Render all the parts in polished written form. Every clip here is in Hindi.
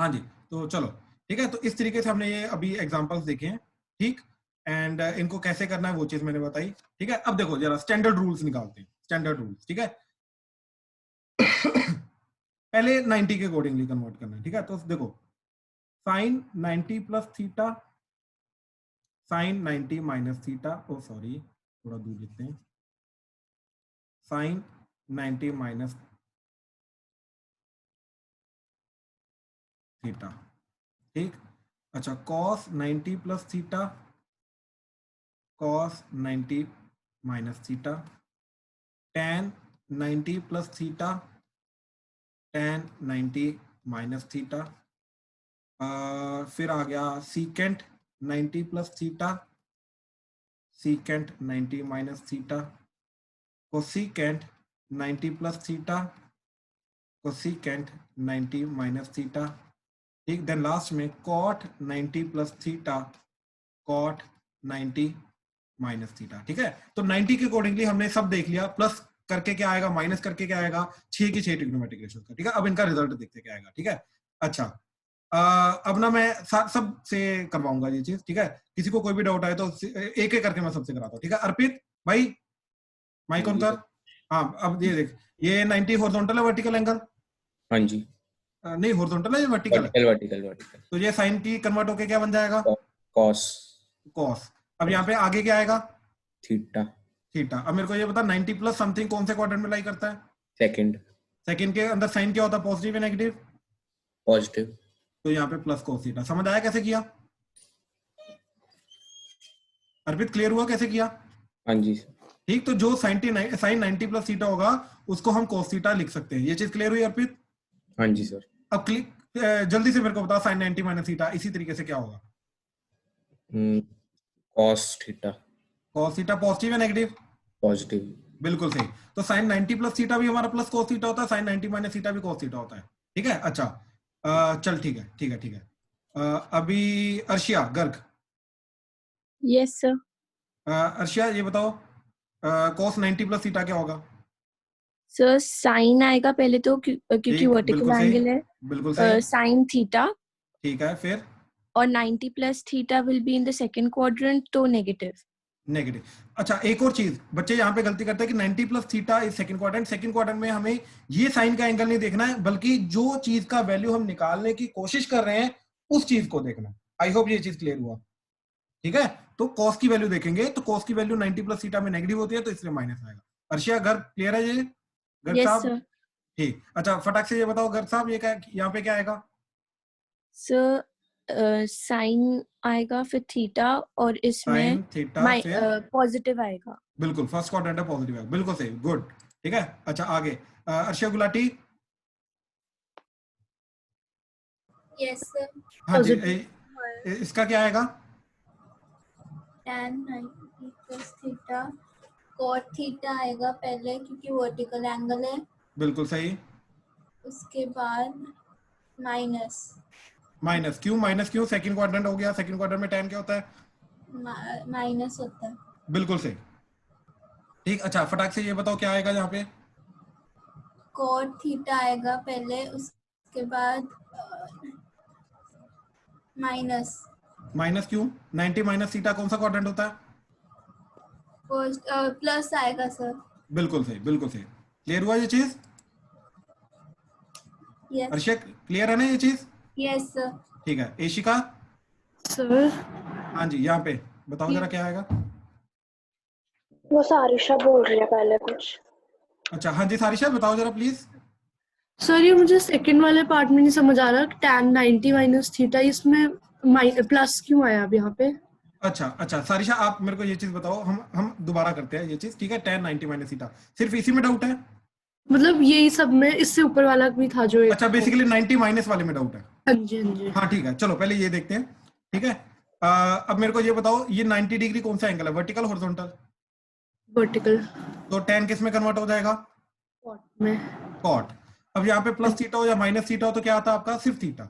हाँ जी, तो चलो ठीक है। तो इस तरीके से हमने ये अभी एग्जांपल्स देखे हैं, ठीक। एंड इनको कैसे करना है वो चीज मैंने बताई, ठीक है। अब देखो जरा स्टैंडर्ड रूल्स निकालते हैं, स्टैंडर्ड रूल्स, ठीक है। पहले 90 के अकॉर्डिंगली कन्वर्ट करना है, ठीक है। तो देखो sine 90 plus theta, sine 90 minus theta, oh sorry थोड़ा दूर लिखते हैं, साइन 90 माइनस थीटा, ठीक। अच्छा cos 90 plus theta, cos 90 minus theta, tan 90 plus theta, tan 90 minus theta, फिर आ गया secant 90 plus theta, secant 90 minus theta, cosecant 90 plus theta, cosecant 90 minus theta, ठीक। देन लास्ट में cot 90 plus theta, cot 90 minus theta, ठीक है। तो 90 के अकॉर्डिंगली हमने सब देख लिया, प्लस करके क्या आएगा, माइनस करके क्या आएगा, 6 की 6 ट्रिग्नोमेट्रिक रेशियो का, ठीक है। अब इनका रिजल्ट देखते क्या आएगा, ठीक है। अच्छा अब ना मैं सब से करवाऊंगा ये चीज, ठीक है। किसी को कोई भी डाउट आए तो एक एक करके मैं सबसे कराता हूँ, ठीक है। अर्पित भाई माइक ऑन कर। हाँ अब ये देख, ये 90 हॉरिजॉन्टल है वर्टिकल एंगल? हाँ जी। नहीं हॉरिजॉन्टल है, ये वर्टिकल है। Vertical vertical. तो ये साइन की कन्वर्ट होके क्या बन जाएगा, कॉस। कॉस। अब यहाँ पे आगे क्या आएगा, थीटा। थीटा। अब मेरे को ये बता 90 प्लस समथिंग कौन से क्वाड्रेंट में लाई करता है? सेकंड। सेकंड के अंदर साइन क्या होता है, पॉजिटिव या नेगेटिव? पॉजिटिव। तो यहाँ पे प्लस cos थीटा। समझ आया कैसे किया अर्पित, क्लियर हुआ कैसे किया? हाँ जी। ठीक। तो जो साइन 90 प्लस थीटा होगा उसको हम cos थीटा लिख सकते हैं। ये चीज क्लियर हुई अर्पित? हाँ जी सर। अब जल्दी से मेरे को बता साइन 90 माइनस थीटा इसी तरीके से क्या होगा? Cos theta. cos theta positive या नेगेटिव? पॉजिटिव। बिल्कुल सही। तो साइन 90 प्लस थीटा भी हमारा प्लस cos थीटा होता है, साइन 90 माइनस थीटा भी cos थीटा होता है, ठीक है। अच्छा चल ठीक है ठीक है ठीक है। अभी अर्शिया गर्ग। Yes sir. अर्शिया ये बताओ cos 90 प्लस थीटा क्या होगा? सर साइन आएगा पहले तो क्योंकि वर्टिकल बिल्कुल सही, एंगल है, बिल्कुल सही, साइन थीटा, ठीक है। फिर और 90 plus theta will be in the second quadrant, तो नेगेटिव। नेगेटिव। अच्छा एक और चीज, बच्चे यहाँ पे गलती करते हैं कि 90 plus theta is second quadrant. Second quadrant में हमें ये साइन का एंगल नहीं देखना है, बल्कि जो चीज का वैल्यू हम निकालने की कोशिश कर रहे हैं उस चीज को देखना है। आई होप ये चीज क्लियर हुआ, ठीक है। तो कॉस की वैल्यू देखेंगे, तो कॉस की वैल्यू 90 प्लस थीटा में नेगेटिव होती है, तो इसलिए माइनस आएगा। अर्शिया गर्ग क्लियर है ये? गर्ग यस साहब सर। ठीक। अच्छा फटाक से ये बताओ गर्ग साहब, ये क्या यहाँ पे क्या आएगा? सर साइन आएगा फिर थीटा, और इसमें साइन थीटा फिर पॉजिटिव आएगा। बिल्कुल फर्स्ट क्वाड्रेंट है, पॉजिटिव है, बिल्कुल सही, गुड, ठीक है। अच्छा आगे अर्शिया गुलाटी। Yes sir. हाँ जी इसका क्या आएगा? tan 90 plus theta cot theta आएगा पहले क्योंकि वर्टिकल एंगल है, बिल्कुल सही। उसके बाद माइनस। माइनस क्यों, माइनस क्यों? सेकंड क्वाड्रेंट हो गया, सेकंड क्वाड्रेंट में tan क्या होता है? माइनस होता है। बिल्कुल सही, ठीक। अच्छा फटाक से ये बताओ क्या आएगा यहाँ पे? cot थीटा आएगा पहले, उसके बाद माइनस। माइनस क्यों? 90 माइनस थीटा कौन सा क्वाड्रेंट होता है? प्लस आएगा सर। बिल्कुल सही, बिल्कुल सही। क्लियर हुआ ये चीज? यस। अर्शिया क्लियर है ना ये चीज? Yes sir. ठीक है। एशिका सर हाँ जी यहाँ पे बताओ जरा क्या आएगा? वो सारिशा बोल रही है पहले कुछ। अच्छा हाँ जी सारिशा बताओ जरा प्लीज। सर ये मुझे सेकंड वाले पार्ट में नहीं समझ आ रहा, tan 90 माइनस थीटा, इसमें प्लस क्यों आया अब यहाँ पे? अच्छा अच्छा सारिशा आप मेरे को ये चीज बताओ, हम दोबारा करते हैं ये चीज, ठीक है। tan 90 माइनस थीटा सिर्फ इसी में डाउट है? मतलब यही सब में, इससे ऊपर वाला भी था जो एक। अच्छा बेसिकली 90 माइनस वाले में डाउट है? हाँ जी हाँ जी। हाँ ठीक है चलो पहले ये देखते हैं, ठीक है। अब मेरे को ये बताओ ये 90 डिग्री कौन सा एंगल है, वर्टिकल हॉरिजॉन्टल? वर्टिकल। तो tan किस में कन्वर्ट हो जाएगा? कॉट में। कॉट। अब यहाँ पे प्लस थीटा हो या माइनस थीटा हो तो क्या आता है आपका? सिर्फ थीटा,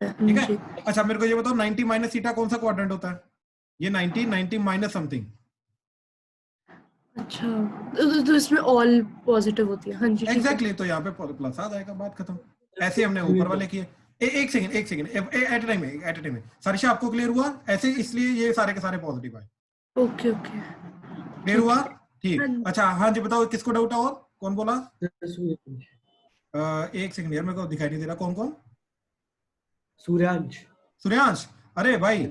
ठीक है। अच्छा मेरे को ये बताओ 90 माइनस थीटा कौन सा क्वाड्रेंट होता है? ये 90 माइनस समथिंग। अच्छा तो इसमें ऑल पॉजिटिव होती है। हाँ जी एग्जैक्टली तो यहाँ पे प्लस आ जाएगा, बात खत्म। ऐसे हमने ऊपर वाले किए, एक सेकंड एट ए टाइम सारिशा आपको क्लियर हुआ ऐसे, इसलिए ये सारे के सारे पॉजिटिव आए। Okay okay. क्लियर हुआ? ठीक। हाँ। अच्छा हाँ जी बताओ किसको डाउट है और कौन बोला? सूर्यांश। एक सेकंड यार मेरे को दिखाई नहीं दे रहा कौन कौन। सूर्यांश। सूर्यांश, अरे भाई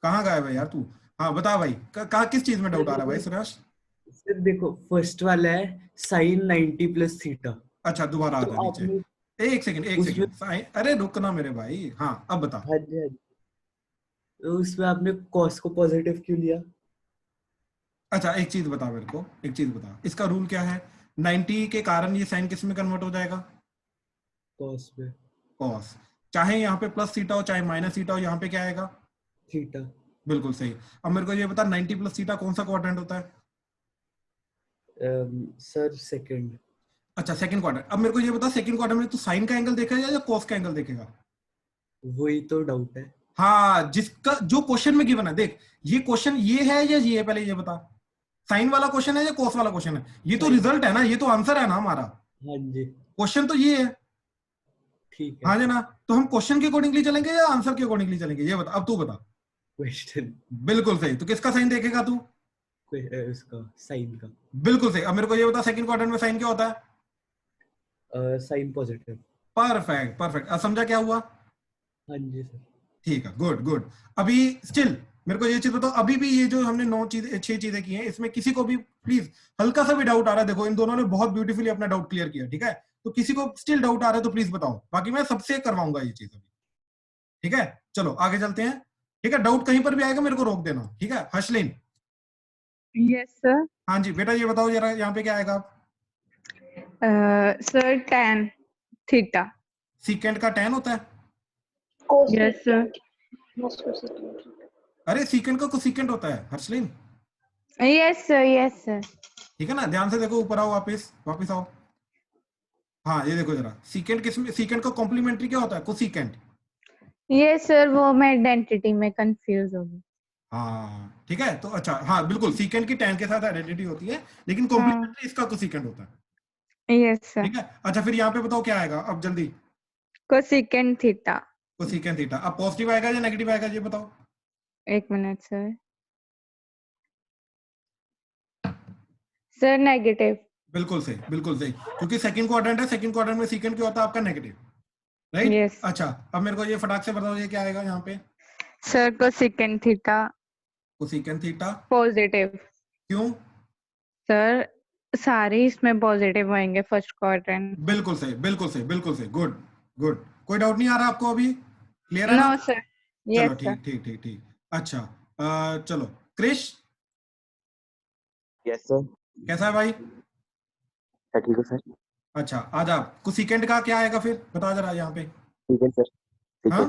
कहाँ गया भाई यार तू? हाँ बता भाई, कहाँ किस चीज में डाउट आ रहा है भाई सूर्यांश? सर देखो फर्स्ट वाला है sin 90 प्लस थीटा। अच्छा दोबारा आ तो जा नीचे। आपने एक सेकंड अरे रुकना मेरे भाई। हाँ अब बता। हाँ जी हाँ जी, तो उसमें आपने cos को पॉजिटिव क्यों लिया? अच्छा एक चीज बता मेरे को, एक चीज बता, इसका रूल क्या है? 90 के कारण ये साइन किस में कन्वर्ट हो जाएगा? cos में कॉस। चाहे यहाँ पे प्लस थीटा हो चाहे माइनस थीटा हो, यहाँ पे क्या आएगा? थीटा। बिल्कुल सही। अब मेरे को ये बता 90 प्लस थीटा कौन सा क्वाड्रेंट होता है? Sir second. अच्छा सेकंड क्वाड्रेंट। अब मेरे को ये बता सेकंड क्वाड्रेंट में तू साइन का एंगल देखेगा या कॉस का एंगल देखेगा? वही तो डाउट है। हाँ जिसका जो क्वेश्चन में गिवन है, देख ये क्वेश्चन ये है या ये है, पहले ये बता। साइन वाला क्वेश्चन है या कॉस वाला क्वेश्चन है? ये तो Sin। रिजल्ट है ना, ये तो आंसर है ना हमारा। हाँ जी क्वेश्चन तो ये है। ठीक है। हाँ जी ना, तो हम क्वेश्चन के अकॉर्डिंगली चलेंगे या आंसर के अकॉर्डिंगली चलेंगे, ये बता। अब तू बता। क्वेश्चन बिल्कुल सही। तो किसका साइन देखेगा तू? उसका साइन का। बिल्कुल सही। अब मेरे को ये बता सेकंड क्वाड्रेंट में साइन क्या होता है? Sine positive. Perfect perfect. अब समझा क्या हुआ? हाँ जी सर। ठीक है गुड गुड। अभी स्टिल मेरे को ये चीज बताओ, अभी भी ये जो हमने 6 चीजें की हैं इसमें किसी को भी प्लीज हल्का सा भी डाउट आ रहा है? देखो इन दोनों ने बहुत ब्यूटीफुली अपना डाउट क्लियर किया, ठीक है? तो किसी को स्टिल डाउट आ रहा है तो प्लीज बताओ, बाकी मैं सबसे करवाऊंगा ये चीज अभी। ठीक है चलो आगे चलते हैं। ठीक है डाउट कहीं पर भी आएगा मेरे को रोक देना, ठीक है? हर्षलिन। Yes sir. हाँ जी बेटा ये बताओ जरा यहाँ पे क्या आएगा? Sir tan theta. सीकेंट का tan होता है? Yes sir. अरे सीकेंट का कोसीकेंट होता है Harshlin. Yes sir yes sir. ठीक है ना, ध्यान से देखो, ऊपर आओ, वापस वापस आओ। हाँ ये देखो जरा, सीकेंट किसमें, सीकेंट का कॉम्प्लीमेंट्री क्या होता है? कोसीकेंट। यस सर वो मैं आइडेंटिटी में कंफ्यूज हो गई। हाँ ठीक है तो अच्छा हाँ बिल्कुल, सीकेंट की tan के साथ आइडेंटिटी होती है लेकिन कॉम्प्लीमेंट्री इसका कोसीकेंट होता है। Yes sir. ठीक है अच्छा फिर यहाँ पे बताओ क्या आएगा अब जल्दी? Cosecant theta. Cosecant theta. अब पॉजिटिव आएगा या नेगेटिव आएगा ये बताओ? एक मिनट सर। Sir negative. बिल्कुल सही बिल्कुल सही, क्योंकि सेकंड क्वाड्रेंट है, सेकंड क्वाड्रेंट में सीकेंट क्या होता है आपका? Negative, right? यस। अच्छा अब मेरे को ये फटाक से बताओ ये क्या आएगा यहाँ पे? Sir cosecant theta cosecant theta. Positive. क्यों? सर सारे इसमें पॉजिटिव होंगे फर्स्ट क्वाड्रेंट। बिल्कुल सही बिल्कुल सही बिल्कुल सही। Good good. कोई डाउट नहीं आ रहा आपको अभी? क्लियर है ना? No sir. चलो यस सर। ठीक ठीक ठीक ठीक। अच्छा चलो क्रिश यस सर। कैसा है भाई? ठीक है सर। अच्छा आज आप कोसिकेंट का क्या आएगा फिर बता जरा यहाँ पे? ठीक है सर। हाँ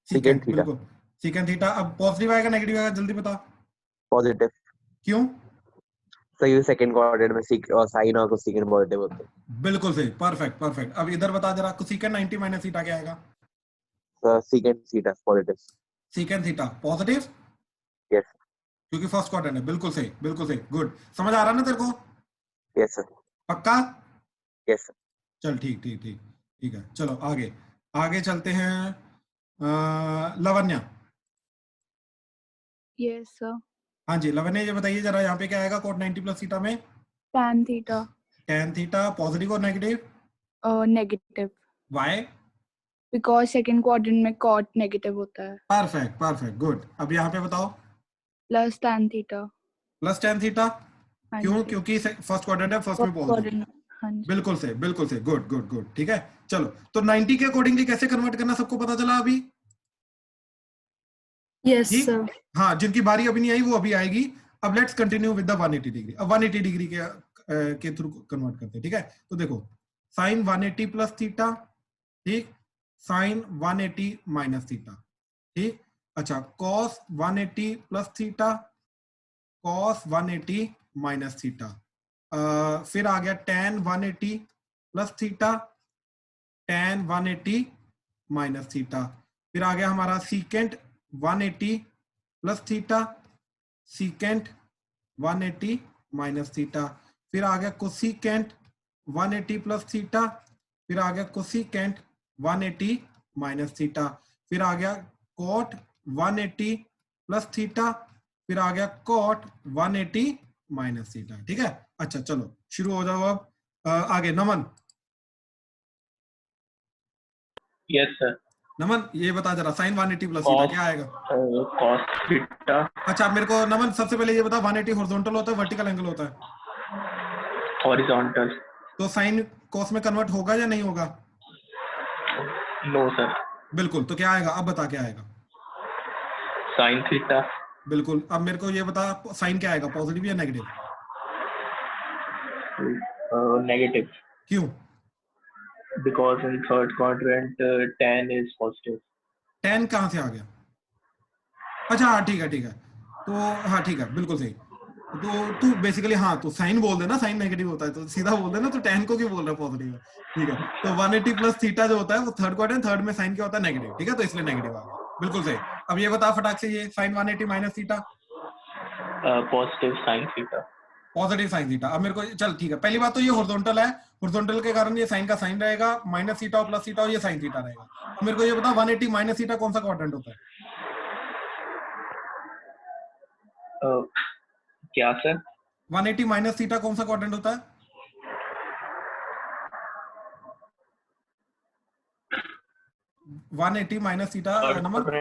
सीकेंट थीटा। बिल्कुल सीकेंट थीटा। अब पॉजिटिव आएगा नेगेटिव आएगा जल्दी बता? पॉजिटिव। क्यों? सही सेकंड क्वाड्रेंट में साइन और कोसेकेंट पॉजिटिव होते हैं। बिल्कुल सही परफेक्ट परफेक्ट। अब इधर बता जरा कोसिकेंट 90 माइनस थीटा क्या आएगा? Second theta positive. Secant theta positive yes क्योंकि फर्स्ट क्वाड्रेंट है। बिल्कुल सही बिल्कुल सही। गुड। समझ आ रहा ना तेरे को? Yes sir. पक्का? Yes sir. चल ठीक ठीक ठीक ठीक है। चलो आगे आगे चलते हैं। लवन्या। Yes sir. हाँ जी लवन्या ये बताइए जरा यहाँ पे क्या आएगा कोट 90 प्लस थीटा में? tan theta tan theta positive और negative? Negative why? Because second quadrant में cot नेगेटिव होता है। Perfect perfect good. अब यहाँ पे बताओ? Plus tan theta. Plus tan theta. हाँ क्यों? जी। क्योंकि फर्स्ट क्वाड्रेंट है, फर्स्ट में फर्स्ट पॉजिटिव। क्वाड्रेंट। हाँ जी। बिल्कुल सही बिल्कुल सही। Good good good. ठीक है चलो तो 90 के अकॉर्डिंगली कैसे कन्वर्ट करना सबको पता चला अभी? यस ठीक। सर। हाँ जिनकी बारी अभी नहीं आई वो अभी आएगी। अब let's continue with the 180 degree. अब 180 डिग्री के थ्रू कन्वर्ट करते हैं। ठीक है तो देखो साइन 180 प्लस थीटा, ठीक, साइन 180 माइनस थीटा, ठीक। अच्छा cos 180 plus theta, cos 180 minus theta. फिर आ गया tan 180 plus theta, tan 180 minus theta. फिर आ गया हमारा secant 180 plus theta, secant 180 minus theta. फिर आ गया कोसीकेंट 180 प्लस थीटा, फिर आ गया कोसीकेंट 180 माइनस थीटा, फिर आ गया कॉट 180 प्लस थीटा, फिर आ गया कॉट 180 माइनस थीटा। ठीक है, अच्छा चलो शुरू हो जाओ अब। आगे नमन। Yes sir. नमन ये बता जरा साइन 180 प्लस थीटा क्या आएगा? Cos theta. अच्छा मेरे को नमन सबसे पहले ये बता 180 हॉरिजॉन्टल होता है वर्टिकल एंगल होता है? हॉरिजॉन्टल। तो साइन कॉस में कन्वर्ट होगा या नहीं होगा? No sir. बिल्कुल, तो क्या आएगा अब बता क्या आएगा? Sine theta. बिल्कुल, अब मेरे को ये बता साइन क्या आएगा, पॉजिटिव या नेगेटिव? नेगेटिव। क्यों? Because in third quadrant tan is positive. tan कहाँ से आ गया? अच्छा हाँ ठीक है ठीक है, तो हाँ ठीक है बिल्कुल सही। तो तू बेसिकली हाँ तो साइन बोल देना, साइन नेगेटिव होता है तो सीधा बोल देना, तो tan को क्यों बोल रहा है पॉजिटिव है? ठीक है, तो 180 प्लस थीटा जो होता है वो थर्ड क्वाड्रेंट, थर्ड में साइन क्या होता है नेगेटिव। ठीक है, तो इसलिए नेगेटिव आ गया, बिल्कुल सही। अब ये बता फटाक से ये sine 180 minus theta. Positive sine theta. Positive sine theta. अब मेरे को चल ठीक है, पहली बात तो ये हॉरिजॉन्टल है, हॉरिजॉन्टल के कारण ये साइन का साइन रहेगा, माइनस थीटा और प्लस थीटा और ये साइन थीटा रहेगा। अब मेरे को ये बता 180 माइनस थीटा कौन सा क्वाड्रेंट होता है? क्या सर? 180 माइनस थीटा कौन सा क्वाड्रेंट होता है? One eighty minus theta number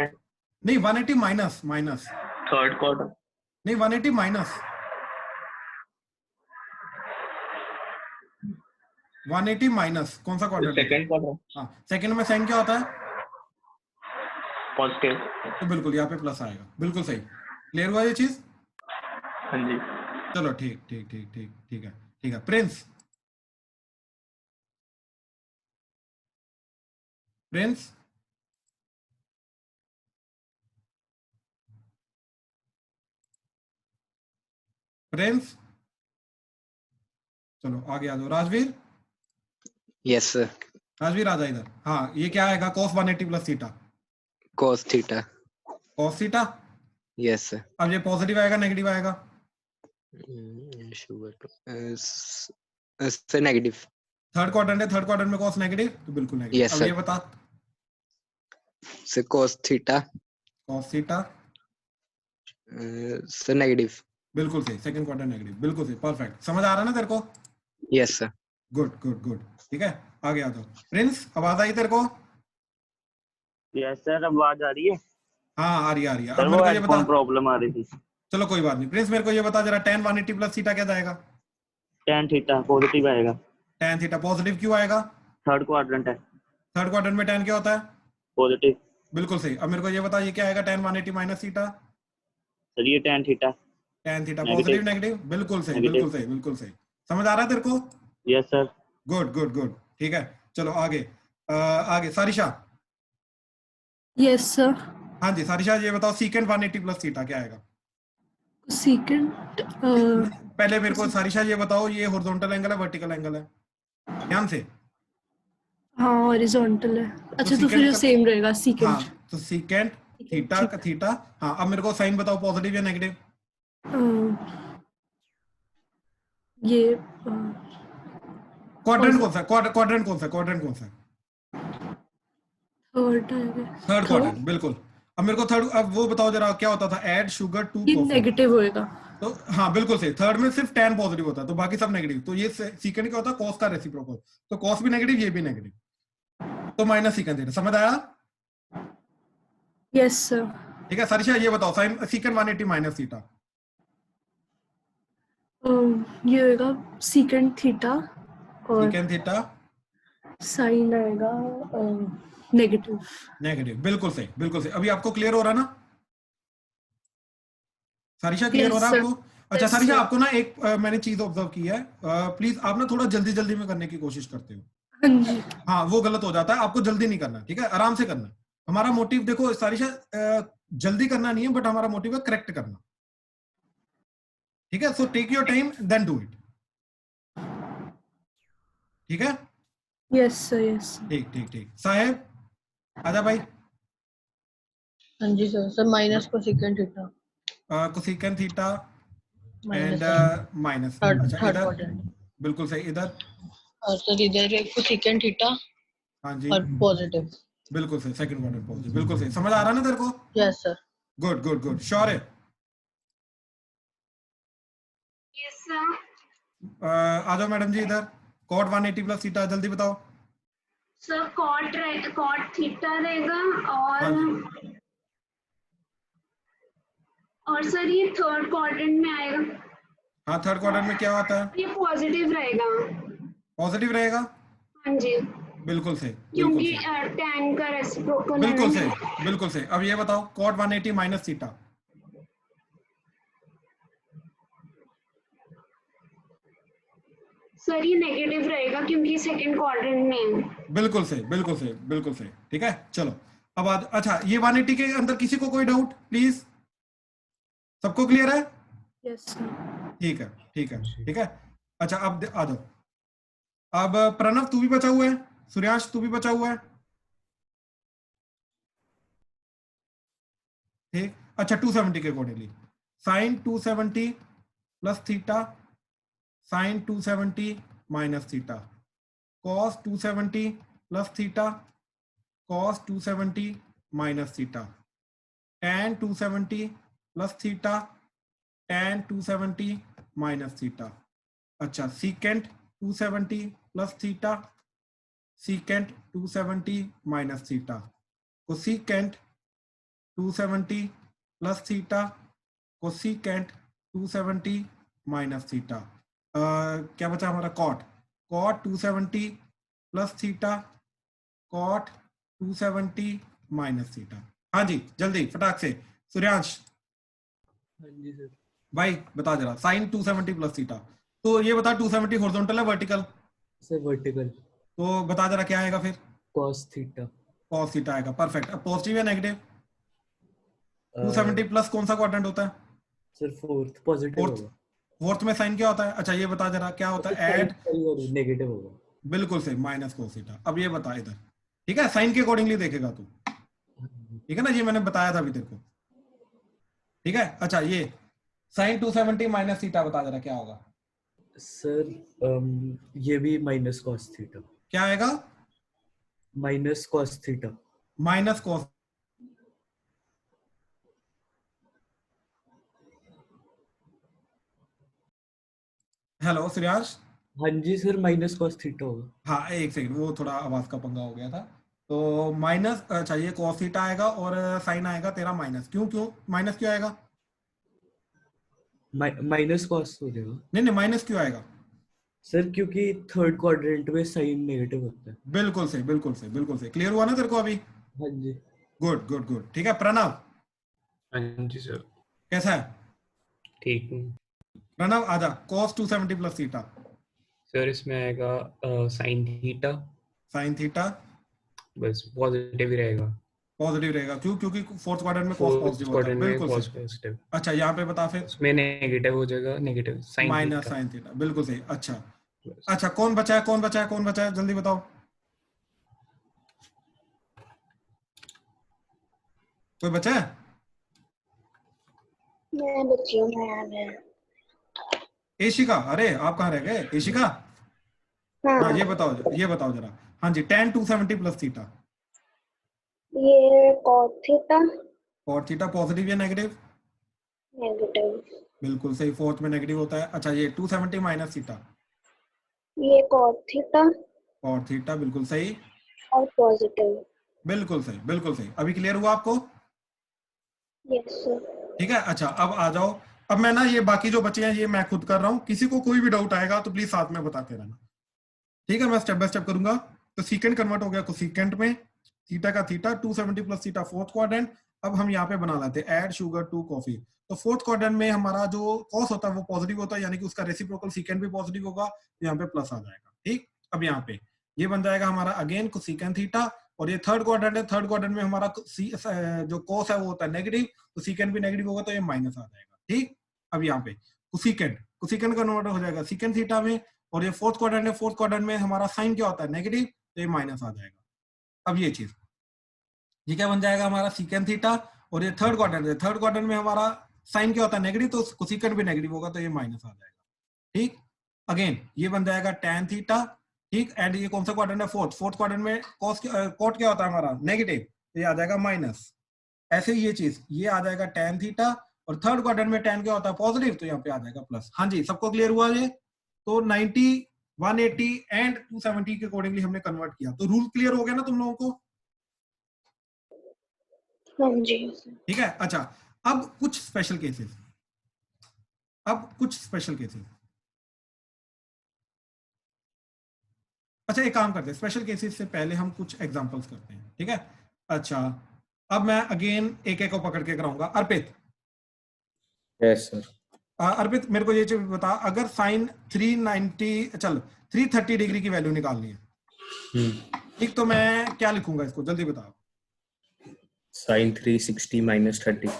नहीं, 180 माइनस माइनस थर्ड क्वाड्रेंट नहीं, 180 माइनस 180 माइनस कौन सा क्वाड्रेंट? Second quadrant. हाँ, सेकंड में साइन क्या होता है? पॉजिटिव। तो बिल्कुल यहाँ पे प्लस आएगा, बिल्कुल सही। क्लियर हुआ ये चीज? हाँ जी। चलो ठीक ठीक ठीक ठीक ठीक है ठीक है। प्रिंस, प्रिंस प्रिंस, चलो आगे आ जाओ। Rajveer, yes sir. राजवीर आ जा इधर। हाँ ये क्या आएगा? cos 180 plus theta. cos theta. cos theta. Yes sir. अब ये पॉजिटिव आएगा नेगेटिव आएगा? Sir negative. थर्ड क्वाड्रेंट है, थर्ड क्वाड्रेंट में cos नेगेटिव, तो बिल्कुल नेगेटिव। Yes, अब sir. ये बता sir cos theta. cos theta. Sir negative. बिल्कुल सही, सेकंड क्वाड्रेंट नेगेटिव, बिल्कुल सही, परफेक्ट। समझ आ रहा है ना तेरे को? Yes sir. Good good good, ठीक है आगे आ जाओ। प्रिंस आवाज आई तेरे को? यस सर, आवाज आ रही है? हाँ आ रही है आ रही है। सर अब वो मेरे को ये बता, हेडफोन प्रॉब्लम आ रही थी। चलो कोई बात नहीं। प्रिंस मेरे को ये बता जरा tan 180 प्लस थीटा क्या जाएगा? tan थीटा पॉजिटिव आएगा। tan थीटा पॉजिटिव क्यों आएगा? थर्ड क्वाड्रेंट है। थर्ड क्वाड्रेंट में tan क्या होता है? पॉजिटिव। बिल्कुल सही। अब मेरे को ये बता ये क्या आएगा tan 180 माइनस थीटा? सर ये tan theta. tan theta positive negative, बिल्कुल सही बिल्कुल सही बिल्कुल सही। समझ आ रहा है तेरे को? Yes sir. Good good good, ठीक है चलो आगे। आगे सारिशा। Yes sir. हाँ जी सारिशा, ये बताओ सीकेंट 180 प्लस थीटा क्या आएगा? सीकेंट पहले मेरे को सारिशा ये बताओ ये हॉरिजॉन्टल एंगल है वर्टिकल एंगल है? ध्यान से। हाँ हॉरिजॉन्टल है। अच्छा तो secant फिर का- सेम रहेगा सीकेंट। हाँ तो सीकेंट थीटा का थीटा। हाँ अब मेरे को साइन बताओ पॉजिटिव या नेगेटिव? ये क्वाड्रेंट कौन सा? क्वाड्रेंट कौन सा? क्वाड्रेंट कौन सा? थर्ड आएगा। थर्ड क्वाड्रेंट, बिल्कुल। अब मेरे को थर्ड, अब वो बताओ जरा क्या होता था? ऐड शुगर टू ये कॉफी। नेगेटिव होएगा। तो हाँ बिल्कुल सही, थर्ड में सिर्फ tan पॉजिटिव होता है तो बाकी सब नेगेटिव। तो ये सीकेंट क्या होता है? cos का रेसिप्रोकल, तो cos भी नेगेटिव ये भी नेगेटिव, तो माइनस सीकेंट थीटा। समझ आया? Yes sir. ठीक है सारिशा ये बताओ साइन सीकेंट 180 माइनस थीटा। ये होएगा सीकेंट थीटा और सीकेंट थीटा साइन आएगा नेगेटिव। नेगेटिव, बिल्कुल सही बिल्कुल सही। अभी आपको क्लियर हो रहा ना सारिशा? क्लियर Yes, हो रहा है sir. आपको? अच्छा Yes, सारिशा sir. आपको ना एक मैंने चीज ऑब्जर्व की है, प्लीज आप ना थोड़ा जल्दी जल्दी में करने की कोशिश करते हो। हाँ जी। हाँ वो गलत हो जाता है, आपको जल्दी नहीं करना, ठीक है आराम से करना। हमारा मोटिव देखो सारिशा, जल्दी करना नहीं है बट हमारा मोटिव है करेक्ट करना, ठीक है? So take your time then do it, ठीक है? Yes sir yes. ठीक ठीक ठीक। साहेब आजा भाई। हाँ जी sir. Sir minus cosecant theta. Cosecant theta and minus. Third अच्छा थर्ड इधर क्वाड्रेंट। बिल्कुल सही। इधर और सर इधर को सेकंड थीटा हाँ जी और पॉजिटिव। बिल्कुल सही, सेकंड क्वाड्रेंट पॉजिटिव, बिल्कुल सही। समझ आ रहा है ना तेरे को? Yes sir. Good good good, sure है? Yes sir. आ जाओ मैडम जी इधर। कॉट 180 प्लस थीटा, जल्दी बताओ। सर कॉट थीटा रहेगा और सर ये थर्ड क्वाड्रेंट में आएगा। हाँ, थर्ड क्वाड्रेंट में क्या होता है? ये पॉजिटिव रहेगा। पॉजिटिव रहेगा, हाँ जी, बिल्कुल सही, बिल्कुल क्योंकि सही, tan का रेसिप्रोकल है बिल्कुल ना। सही, बिल्कुल सही। अब ये बताओ कॉट 180 माइनस थीटा। सर ये नेगेटिव रहेगा क्योंकि सेकंड क्वाड्रेंट में है। बिल्कुल सही, बिल्कुल सही, बिल्कुल सही। ठीक है, चलो अब अच्छा, ये 180 के अंदर किसी को कोई डाउट प्लीज? सबको क्लियर है? Yes sir. ठीक है, ठीक है, ठीक है। अच्छा, अब आ जाओ। अब प्रणव तू भी बचा हुआ है, सूर्यांश तू भी बचा हुआ है। ठीक, अच्छा 270 के accordingly sine 270 plus theta, sine 270 minus theta, cos 270 plus theta, cos 270 minus theta, tan 270 plus theta, tan 270 minus theta. अच्छा, secant 270 plus theta, secant 270 minus theta, cosecant 270 plus theta, cosecant 270 minus theta. क्या बचा हमारा? Cot, cot 270 plus theta, cot 270 minus theta. हाँ जी, जल्दी फटाक से सूर्यांश। हाँ जी सर। भाई बता जरा, साइन 270 प्लस थीटा, तो ये बता 270 हॉरिजॉन्टल है वर्टिकल? Sir vertical. तो बता जरा क्या आएगा फिर? cos theta. cos थीटा आएगा, परफेक्ट। अब पॉजिटिव या नेगेटिव? 270 प्लस कौन सा क्वाड्रेंट होता है? सर फोर्थ पॉजिटिव होगा। फोर्थ में साइन क्या होता है? अच्छा ये बता जरा क्या होता है? ऐड, नेगेटिव होगा। बिल्कुल सही, माइनस cos थीटा। अब ये बता इधर, ठीक है, साइन के अकॉर्डिंगली देखेगा तू, ठीक है ना? ये मैंने बताया था अभी तेरे को, ठीक है। अच्छा, ये साइन 270 माइनस थीटा बता जरा क्या होगा? सर ये भी माइनस cos थीटा। क्या आएगा? Minus cos theta. Minus cos। Hello Suryansh. हाँ जी सर, माइनस cos थीटा होगा। हाँ एक सेकंड, वो थोड़ा आवाज का पंगा हो गया था। तो माइनस, अच्छा ये cos थीटा आएगा और साइन आएगा तेरा माइनस। क्यों क्यों माइनस क्यों आएगा? माइनस cos हो जाएगा। नहीं नहीं, माइनस क्यों आएगा? सर क्योंकि थर्ड क्वाड्रेंट में साइन नेगेटिव होता है। बिल्कुल सही, बिल्कुल सही, बिल्कुल सही। क्लियर हुआ ना तेरे को अभी? हाँ जी। गुड गुड गुड, ठीक है। प्रणव। हाँ जी सर। कैसा है? ठीक हूँ प्रणव आजा, cos 270 प्लस थीटा। सर, इसमें आएगा साइन थीटा। साइन थीटा बस पॉजिटिव ही रहेगा। पॉजिटिव रहेगा, क्यों? क्योंकि फोर्थ क्वाड्रेंट में cos फोर्थ पॉजिटिव होता है, क्वाड्रेंट में बिल्कुल cos सही। पॉजिटिव। अच्छा यहाँ पे बता फिर। उसमें नेगेटिव हो जाएगा, negative sine minus theta. Sine theta, बिल्कुल सही। अच्छा अच्छा, कौन बचा है, कौन बचा है, कौन बचा है, जल्दी बताओ। कोई बचा है? मैं बच्ची हूँ, मैं एशिका, अरे आप कहाँ रह गए एशिका? हाँ ये बताओ जरा। हाँ जी, tan 270 प्लस थीटा। ये cot थीटा। और थीटा पॉजिटिव या नेगेटिव? नेगेटिव। बिल्कुल सही, फोर्थ में नेगेटिव होता है। अच्छा ये 270 माइनस थीटा। ये cot थीटा। और थीटा, बिल्कुल सही, और पॉजिटिव। बिल्कुल सही, बिल्कुल सही। अभी क्लियर हुआ आपको? Yes sir. ठीक है। अच्छा अब आ जाओ। अब मैं ना ये बाकी जो बचे हैं ये मैं खुद कर रहा हूँ, किसी को कोई भी डाउट आएगा तो प्लीज साथ में बताते रहना, ठीक है? मैं स्टेप बाय स्टेप करूंगा। तो सीकेंट कन्वर्ट हो गया कोसीकेंट में, थीटा का theta, 270 plus theta fourth quadrant. अब हम यहाँ पे बना लेते हैं ऐड शुगर टू कॉफी। तो फोर्थ क्वाड्रेंट में हमारा जो कॉस होता है वो पॉजिटिव होता है, यानी कि उसका रेसिप्रोकल सीकेंट भी पॉजिटिव होगा, तो यहाँ पे प्लस आ जाएगा। ठीक, अब यहाँ पे ये बन जाएगा हमारा अगेन कोसीकेंट थीटा। और ये थर्ड क्वाड्रेंट है, थर्ड क्वाड्रेंट में हमारा जो कॉस है वो होता है नेगेटिव, तो सीकेंट भी नेगेटिव होगा, तो ये माइनस आ जाएगा। ठीक, अब यहाँ पे कोसीकेंट कन्वर्ट हो जाएगा सीकेंट थीटा में। और ये फोर्थ क्वाड्रेंट है, फोर्थ क्वाड्रेंट में हमारा साइन क्या होता है? नेगेटिव, तो ये माइनस आ जाएगा। अब ये चीज, ये क्या बन जाएगा हमारा? Secant theta. और ये थर्ड क्वाड्रेंट है, थर्ड क्वाड्रेंट में हमारा साइन क्या होता है? नेगेटिव, तो कोसीकेंट भी नेगेटिव होगा, तो ये माइनस आ जाएगा। ठीक, अगेन ये बन जाएगा tan थीटा। ठीक, एंड ये कौन सा क्वाड्रेंट है? फोर्थ क्वाड्रेंट में कॉट क्या होता है हमारा? नेगेटिव, तो ये आ जाएगा माइनस। ऐसे ही ये चीज, ये आ जाएगा tan थीटा, और थर्ड क्वाड्रेंट में tan क्या होता है? पॉजिटिव, तो यहाँ पे आ जाएगा प्लस। हाँ जी, सबको क्लियर हुआ ये? तो 90, 180 एंड 270 के अकॉर्डिंगली हमने कन्वर्ट किया। तो रूल क्लियर हो गया ना तुम लोगों को? हाँ जी। ठीक है, अच्छा अब कुछ स्पेशल केसेस, अच्छा एक काम करते हैं, स्पेशल केसेस से पहले हम कुछ एग्जांपल्स करते हैं, ठीक है? अच्छा, अब मैं अगेन एक एक को पकड़ के कराऊंगा। अर्पित, यस सर। अर्पित मेरे को ये चीज बता, अगर साइन 330 डिग्री की वैल्यू निकालनी है, ठीक, तो मैं क्या लिखूंगा इसको? जल्दी बताओ। Sine 360 minus 30।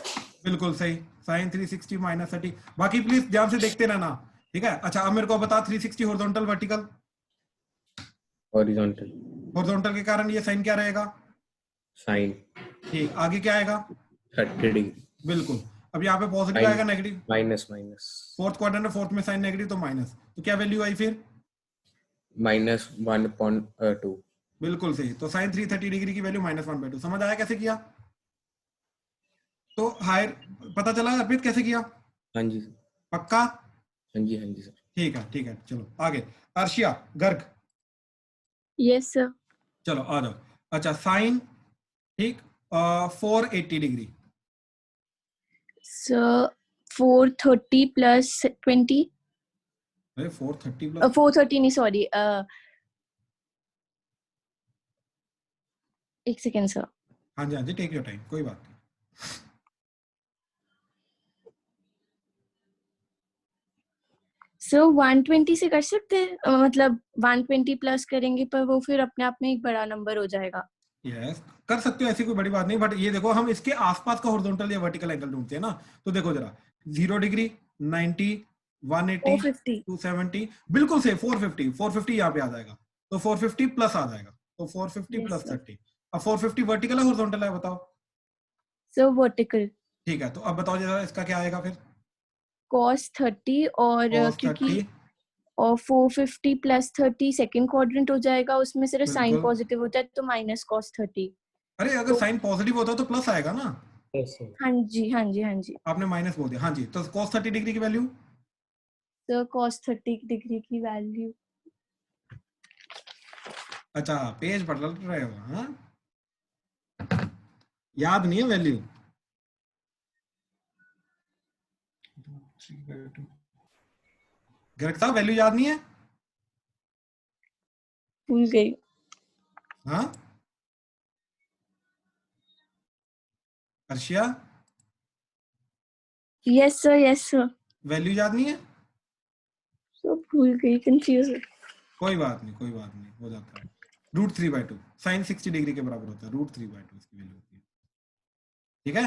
बिल्कुल सही, साइन 360 माइनस 30। बाकी प्लीज ध्यान से देखते रहना, ठीक है? अच्छा अब मेरे को बता, 360 हॉरिजॉन्टल वर्टिकल? हॉरिजॉन्टल। हॉरिजॉन्टल के कारण ये साइन क्या रहेगा? साइन। ठीक, आगे क्या आएगा? 30 डिग्री। बिल्कुल। अब यहाँ पे पॉजिटिव आएगा, नेगेटिव? माइनस। फोर्थ क्वाड्रेंट में फोर्थ में साइन नेगेटिव, तो माइनस, तो क्या वैल्यू आई फिर? -1/2। बिल्कुल सही, तो साइन 330 डिग्री की वैल्यू -1/2। समझ आया कैसे किया? तो हायर पता चला अर्पित कैसे किया? हाँ जी। पक्का? हाँ जी सर। ठीक है, चलो आगे। अर्शिया, गर्ग। Yes sir. चलो आ जाओ। अच्छा साइन, ठीक, 480 डिग्री। Sir 430 plus 20। अरे 430 प्लस 430 नहीं, सॉरी, एक सेकेंड सर। हाँ जी, टेक योर टाइम, कोई बात नहीं। सर 120 से कर सकते हैं, मतलब 120 प्लस करेंगे पर वो फिर अपने आप में एक बड़ा नंबर हो जाएगा। यस, कर सकते हो, ऐसी कोई बड़ी बात नहीं। बट ये देखो, हम इसके आसपास का हॉरिजॉन्टल या वर्टिकल एंगल ढूंढते हैं ना, तो देखो जरा, 0 डिग्री, 90, 180, 450। 270, बिल्कुल से 450 यहाँ पे आ जाएगा, तो 450 प्लस आ जाएगा, तो 450 Yes, प्लस sir. 30। अब 450 वर्टिकल है हॉरिजॉन्टल है? बताओ। Sir vertical. ठीक है, तो अब बताओ जरा इसका क्या आएगा फिर? cos 30 और cos क्योंकि 30, और 450 प्लस 30 सेकंड क्वाड्रेंट हो जाएगा, उसमें सिर्फ साइन बिल्कुल। पॉजिटिव होता है तो माइनस cos 30। अरे अगर साइन पॉजिटिव होता तो प्लस आएगा ना? हाँ जी। आपने माइनस बोल दिया, हाँ जी। तो cos 30 डिग्री की वैल्यू? सर cos 30 डिग्री की वैल्यू, अच्छा पेज पढ़ रहे हो? हाँ, याद नहीं है वैल्यू? गर्ग साहब वैल्यू याद नहीं है? भूल गई। हाँ अर्शिया, यस सर। वैल्यू याद नहीं है? सर भूल गई, कंफ्यूज। कोई बात नहीं, हो जाता है। √3/2 साइन 60 डिग्री के बराबर होता है, √3/2 इसकी वैल्यू होती है, ठीक है?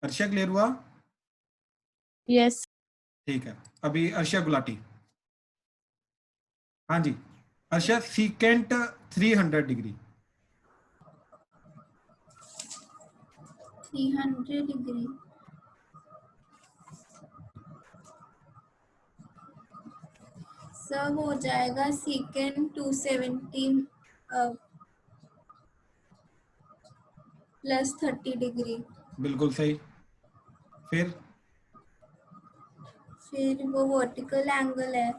अर्शिया क्लियर हुआ? यस। ठीक है, अभी अर्शिया गुलाटी। हाँ जी अर्शिया, सीकेंट 300 डिग्री। 300 डिग्री, सब हो जाएगा सीकेंट 270 प्लस 30 डिग्री। बिल्कुल सही। फिर वो वर्टिकल एंगल है,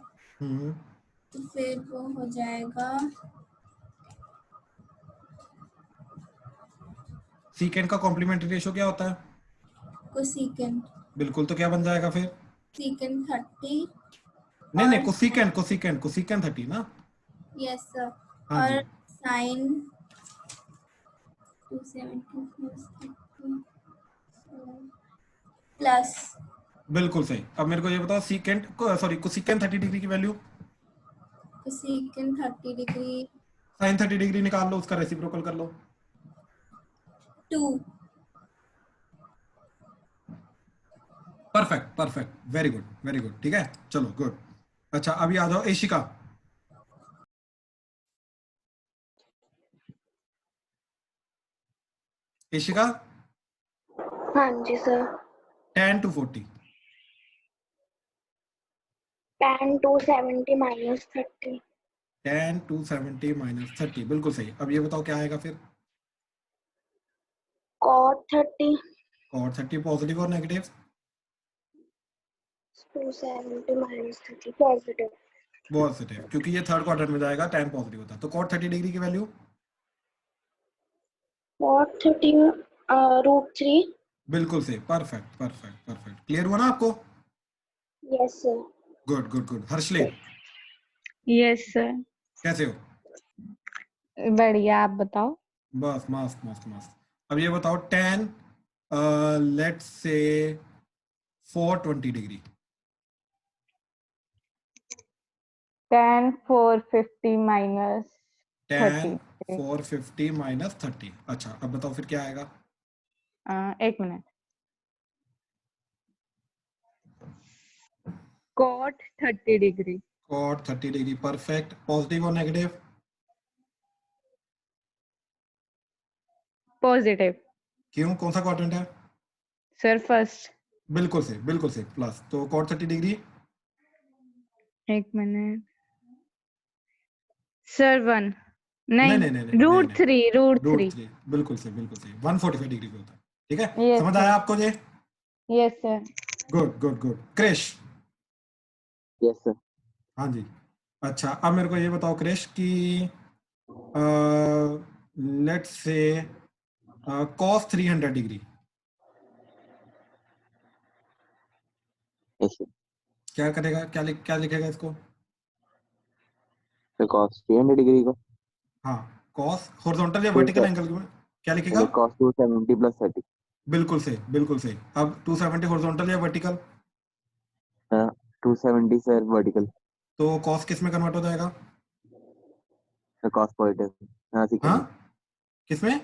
तो फिर वो हो जाएगा सीकेंट का कॉम्प्लीमेंट्री रेशियो क्या होता है? कोसेकेंट। बिल्कुल, तो क्या बन जाएगा फिर? सीकेंट 30। नहीं, कोसेकेंट 30 ना? Yes sir. हाँ और जी। Sign 270 plus. बिल्कुल सही। अब मेरे को ये बताओ, कोसेकेंट 30 डिग्री की value? Cosecant 30 degree, sine 30 degree निकाल लो, उसका रेसिप्रोकल कर लो। 2। परफेक्ट, वेरी गुड, ठीक है, चलो गुड। अच्छा अभी आ जाओ एशिका। एशिका, हाँ जी sir. tan 240। tan 270 minus 30. tan 270 minus 30, बिल्कुल सही। अब ये बताओ क्या आएगा फिर? Cot 30. cot 30 पॉजिटिव और नेगेटिव? 270 minus 30 positive. पॉजिटिव, क्योंकि ये थर्ड क्वाड्रेंट में जाएगा, tan पॉजिटिव होता है। तो cot 30 डिग्री की वैल्यू? Cot 30 √3. बिल्कुल सही, परफेक्ट परफेक्ट परफेक्ट। क्लियर हुआ ना आपको? Yes sir. Good good good. Harshle yes sir. कैसे हो? बढ़िया, आप बताओ। बस मस्त मस्त मस्त। अब ये बताओ tan let's say 420 degree. tan 450 minus tan 30। 450 minus 30। अच्छा, अब बताओ फिर क्या आएगा? एक minute. cot 30 degree. cot 30 degree, perfect. Positive और नेगेटिव? पॉजिटिव। क्यों, कौन सा क्वाड्रेंट है? Sir first. बिल्कुल से प्लस। तो cot 30 डिग्री? एक मिनट सर, 1 नहीं नहीं, नहीं नहीं √3 √3, बिल्कुल सही 145 डिग्री पे होता है। ठीक है, यस समझ सर। आया आपको ये? Yes sir. Good good good. Krish? Yes sir. हाँ जी। अच्छा, अब मेरे को ये बताओ क्रिश कि let's say cos 300 degree. Yes sir. क्या करेगा, क्या लिखेगा इसको? तो cos 300 डिग्री को हाँ, cos हॉरिजॉन्टल या तो वर्टिकल सर एंगल में क्या लिखेगा? cos 270 plus 30। बिल्कुल सही बिल्कुल सही। अब 270 हॉरिजॉन्टल या वर्टिकल? 270 sir vertical. तो cos किस में कन्वर्ट हो जाएगा? cos positive. हाँ सेकंड हाँ, में। किसमें?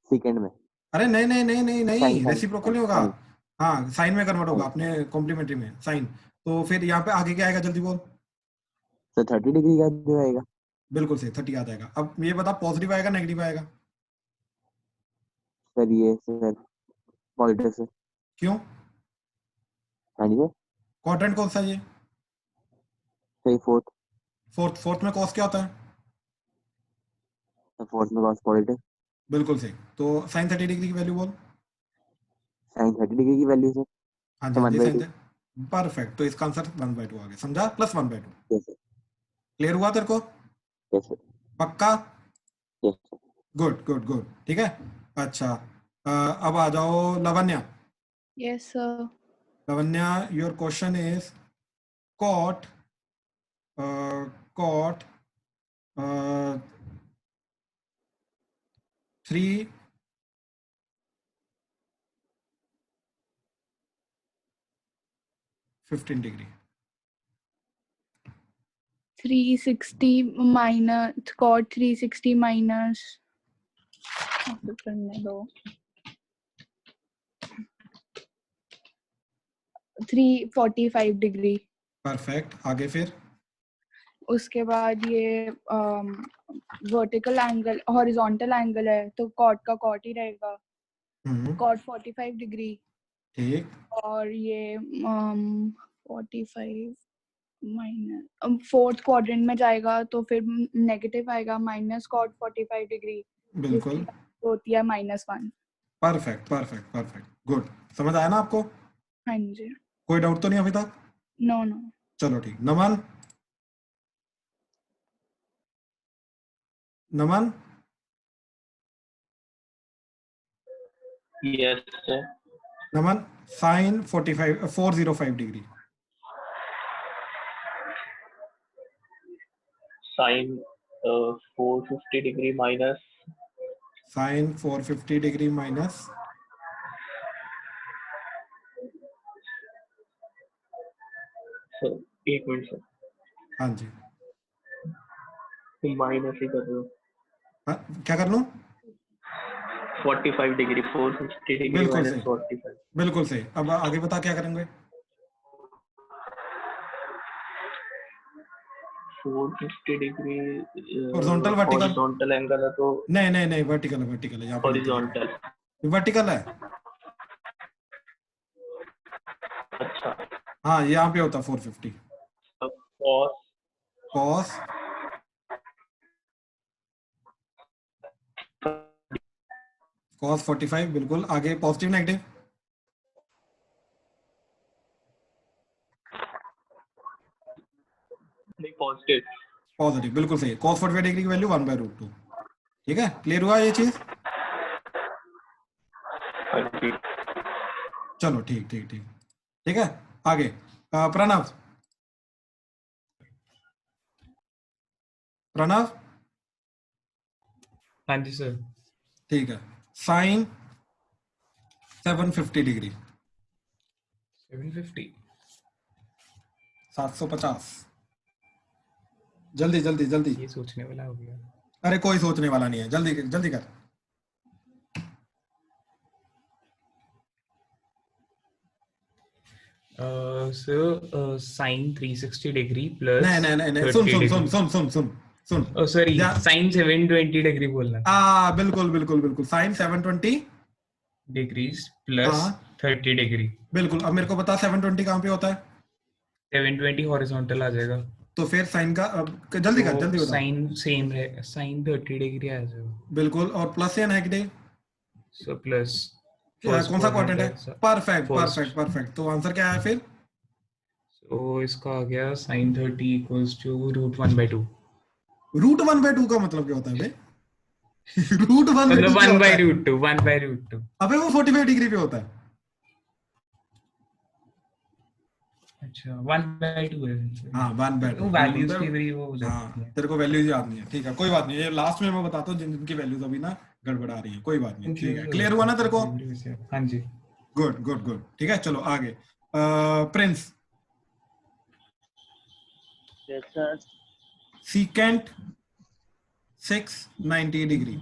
सेकंड में। अरे नहीं नहीं नहीं नहीं साइन नहीं, साइन रेसिप्रोकल नहीं होगा। साइन हाँ, साइन में कन्वर्ट होगा, साइन अपने कॉम्प्लीमेंट्री में साइन। तो फिर यहाँ पे आगे क्या आएगा, जल्दी बोल। सर 30 डिग्री का जो आएगा। बिल्कुल सही, 30 आ जाएगा। अब ये बता, पॉजिटिव आएगा नेगेटिव आएगा? सर ये सर पॉजिटिव सर। क्यों? हाँ जी सर। क्वाड्रेंट कौन सा है ये? सही फोर्थ। फोर्थ में cos क्या होता है? फोर्थ में cos पॉजिटिव। बिल्कुल सही। तो साइन 30 डिग्री की वैल्यू बोल। साइन 30 डिग्री की वैल्यू सर हाँ जी तो हाँ 1 जी, बाई साइन 2। परफेक्ट। तो इसका आंसर 1/2 आ गया, समझा? प्लस 1/2। Yes sir. क्लियर हुआ तेरे को? Yes sir. पक्का? Yes sir. Good good good, ठीक है। अच्छा, अब आ जाओ Lavanya. Yes sir. Lavanya, your question is cot cot 315 degree. 360 minus cot 360 minus करने दो 345 डिग्री। परफेक्ट, आगे फिर? उसके बाद ये वर्टिकल एंगल हॉरिजॉन्टल एंगल है तो cot का cot ही रहेगा, cot 45 डिग्री। ठीक। और ये 45 माइनस फोर्थ क्वाड्रेंट में जाएगा तो फिर नेगेटिव आएगा, माइनस cot 45 डिग्री, बिल्कुल। जिसकी होती है -1। Perfect perfect perfect, good. समझ आया ना आपको? हाँ जी। कोई डाउट तो नहीं अभी तक? No no. चलो ठीक। Naman? Naman? Yes, sir. Naman, sine 405 degree. Sine 450 degree minus sine 450 degree minus sir एक मिनट सर, हाँ जी। माइनस ही कर दो। हाँ, क्या कर लूँ? 45 डिग्री 450 डिग्री बिल्कुल माइनस सही 45। बिल्कुल सही। अब आगे बता क्या करेंगे? 450 degree horizontal vertical? Horizontal angle है तो नहीं नहीं नहीं, वर्टिकल है, वर्टिकल है, यहाँ पे नहीं दिख हॉरिजॉन्टल। रहा। वर्टिकल है। अच्छा, हाँ, यहाँ पे होता 450। cos cos 45 बिल्कुल। आगे पॉजिटिव नेगेटिव नहीं पॉजिटिव। पॉजिटिव बिल्कुल सही। cos 45 डिग्री की वैल्यू 1/√2। ठीक है, क्लियर हुआ ये चीज? चलो ठीक ठीक ठीक ठीक है। आगे प्रणव प्रणव हाँ जी सर। ठीक है, साइन 750 डिग्री 750 750। जल्दी जल्दी जल्दी। ये सोचने वाला हो गया। अरे कोई सोचने वाला नहीं है, जल्दी जल्दी कर। सर साइन 360 डिग्री प्लस नहीं नहीं नहीं नहीं, सुन सुन सुन सुन सुन सुन सुन। सॉरी साइन 720 डिग्री बोलना। बिल्कुल बिल्कुल बिल्कुल, साइन 720 डिग्रीज प्लस 30 डिग्री। बिल्कुल। अब मेरे को बता 720 कहाँ पे होता है? 720 हॉरिजॉन्टल आ जाएगा। तो फिर साइन का जल्दी कर, जल्दी बता। साइन सेम है, साइन 30 डिग्री आ जाएगा। बिल्कुल। और प्लस या नेगेटिव? So plus. कौन सा क्वाड्रेंट है? Perfect perfect perfect. तो आंसर क्या है फिर? तो इसका आ गया sin 30 इक्वल्स टू √1/2। √1/2 का मतलब क्या होता है बे? √1/2 मतलब 1/√2 1/√2। अबे वो 45 डिग्री पे होता है। अच्छा 1/2 है। हाँ 1/2। तो वैल्यूज की भी वो हो जाती है। तेरे को वैल्यूज याद नहीं है, ठीक है कोई बात नहीं। ये लास्ट में मैं बताता हूँ जिनकी वैल्यूज अभी ना गड़बड़ा रही है, कोई बात नहीं। ठीक है, क्लियर हुआ ना तेरे को? हाँ जी। Good good good. ठीक है चलो आगे। Prince secant 690 degree.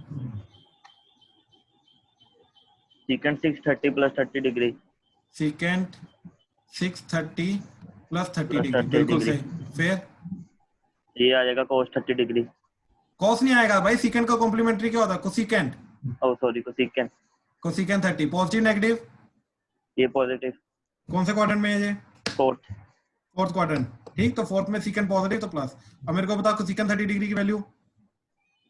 Secant 630 plus 30 degree. Secant 630 plus 30 degree बिल्कुल सही। फिर ये आ जाएगा cos 30 डिग्री। कॉस नहीं आएगा भाई, सीकेंट का कॉम्प्लीमेंट्री क्या होता है? Cosecant. Oh sorry, cosecant. Cosecant 30 positive negative? ये पॉजिटिव। कौन से क्वाड्रेंट में है ये? Fourth quadrant. ठीक, तो फोर्थ में सीकेंट पॉजिटिव तो प्लस। अब मेरे को बता कोसिकेंट 30 डिग्री की वैल्यू।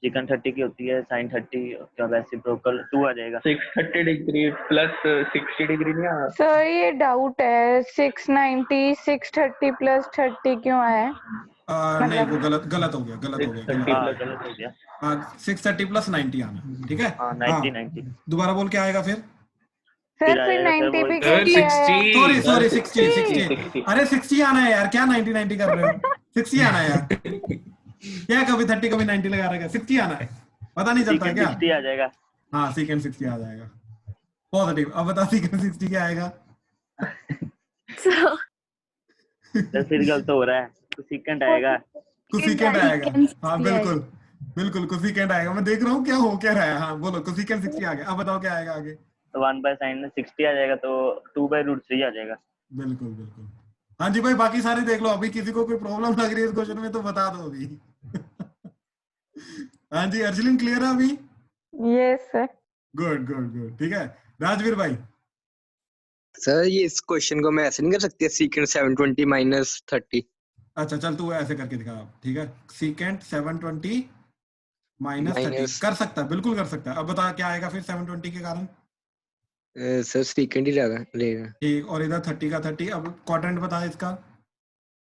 सीकेंट 30 की होती है sin 30 का रेसिप्रोकल 2 आ जाएगा। 630 डिग्री प्लस 60 डिग्री नहीं आ। सर ये डाउट है, 690 630 प्लस 30 क्यों आया? नहीं वो गलत हो गया, गलत हो गया। गलत हो गया। 630 प्लस 90 आना, ठीक है। 90 दोबारा बोल, क्या आएगा फिर? सर फिर 90 भी कैसे आया? सॉरी 60। अरे 60 आना है यार, क्या 90 कर रहे हो? 60 आना है यार, क्या कभी 30 कभी 90 लगा रहा है? 60 आना है, पता नहीं चलता क्या? 60 आ जाएगा। हाँ सीकेंट 60 आ जाएगा पॉजिटिव। अब बता सीकेंट 60 क्या आएगा? तो फिर गलत हो रहा है, कोसिकेंट आएगा। कोसिकेंट आएगा, हाँ बिल्कुल बिल्कुल कोसिकेंट आएगा। मैं देख रहा हूँ क्या हो क्या रहा है। हाँ बोलो, कोसिकेंट 60 आ गया। अब बताओ क्या आएगा आगे? तो 1/sin 60 आ जाएगा, तो 2/√3 आ जाएगा। बिल्कुल बिल्कुल। हाँ जी भाई, बाकी सारे देख लो। अभी किसी को कोई प्रॉब्लम लग रही है इस क्वेश्चन में तो बता दो अभी। हाँ जी अर्शलिन, क्लियर है अभी? Yes sir. Good good good, ठीक है। राजवीर भाई सर ये इस क्वेश्चन को मैं ऐसे नहीं कर सकती, सीकेंट 720 माइनस 30। अच्छा चल तू ऐसे करके दिखा, ठीक है। सीकेंट 720 माइनस 30 कर सकता है, बिल्कुल कर सकता है। अब बता क्या आएगा फिर 720 के कारण? सर सीकेंट ही रहेगा। ठीक, और इधर 30 का 30। अब क्वाड्रेंट बता इसका।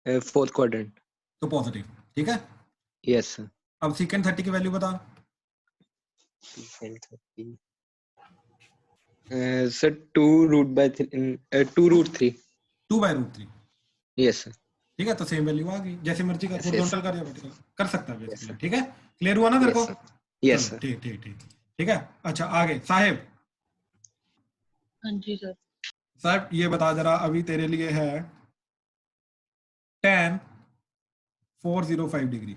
फोर्थ क्वाड्रेंट तो पॉजिटिव, ठीक है। Yes sir. अब सीकेंट 30 की वैल्यू बता। Secant 30 sir 2√3। 2/√3 yes sir. ठीक है, तो सेम वैल्यू आ गई। जैसे मर्जी कर, हॉरिजॉन्टल कर या वर्टिकल कर सकता है बेसिकली, ठीक है। क्लियर हुआ ना तेरे को? Yes sir. ठीक ठीक ठीक ठीक है। अच्छा आगे साहिब। हाँ जी सर। साहब ये बता जरा, अभी तेरे लिए है tan 405 degree.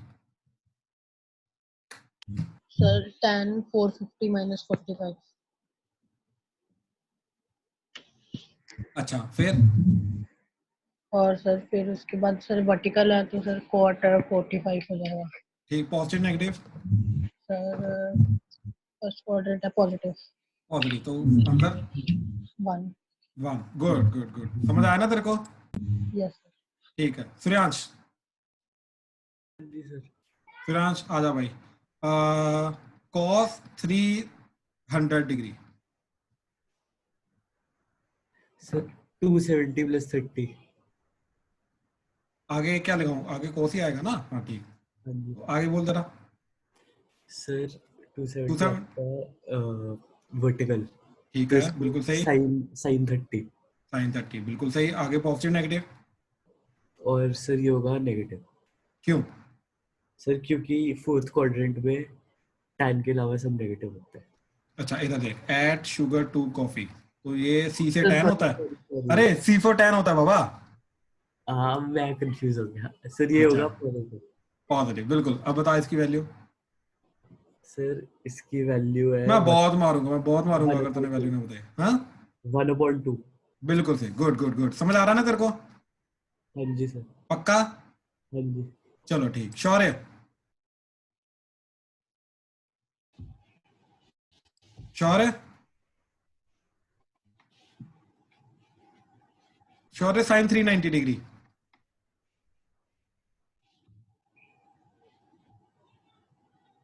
Sir tan 450 minus 45। अच्छा फिर? और सर फिर उसके बाद सर वर्टिकल है तो सर क्वार्टर 45 हो जाएगा। ठीक, positive negative? Sir first quadrant है पॉजिटिव। पॉजिटिव, तो आंसर 1। Good good good. समझ आया ना तेरे को? Yes sir. ठीक है। सूर्यांश जी सर। फिरांश आ जा भाई। cos 300 degree sir 270 + 30। आगे क्या लगाऊं? आगे cos ही आएगा ना? हाँ ठीक, हाँ जी आगे बोल जरा। सर 270 270 आपका वर्टिकल, ठीक तो है, इसको बिल्कुल सही। साइन 30। साइन 30 बिल्कुल सही। आगे पॉजिटिव नेगेटिव? और सर ये होगा नेगेटिव। क्यों? सर क्योंकि फोर्थ क्वाड्रेंट में tan के अलावा सब नेगेटिव होता है। अच्छा इधर देख, ऐड शुगर टू कॉफी, तो ये सी से सर, टैन होता है। sorry, अरे सी फॉर टैन होता है बाबा। हाँ मैं कंफ्यूज हो गया सर। ये अच्छा होगा पॉजिटिव। पॉजिटिव बिल्कुल। अब बता इसकी वैल्यू। सर इसकी वैल्यू है मैं बहुत मारूंगा, मैं बहुत मारूंगा अगर तूने 1/2। वैल्यू ना बताई। हाँ 1/2। बिल्कुल सही, गुड गुड गुड। समझ आ रहा ना तेरे को? हाँ जी सर। पक्का? हाँ जी। चलो ठीक। श्योर है? श्योर है? श्योर है साइन 390 डिग्री?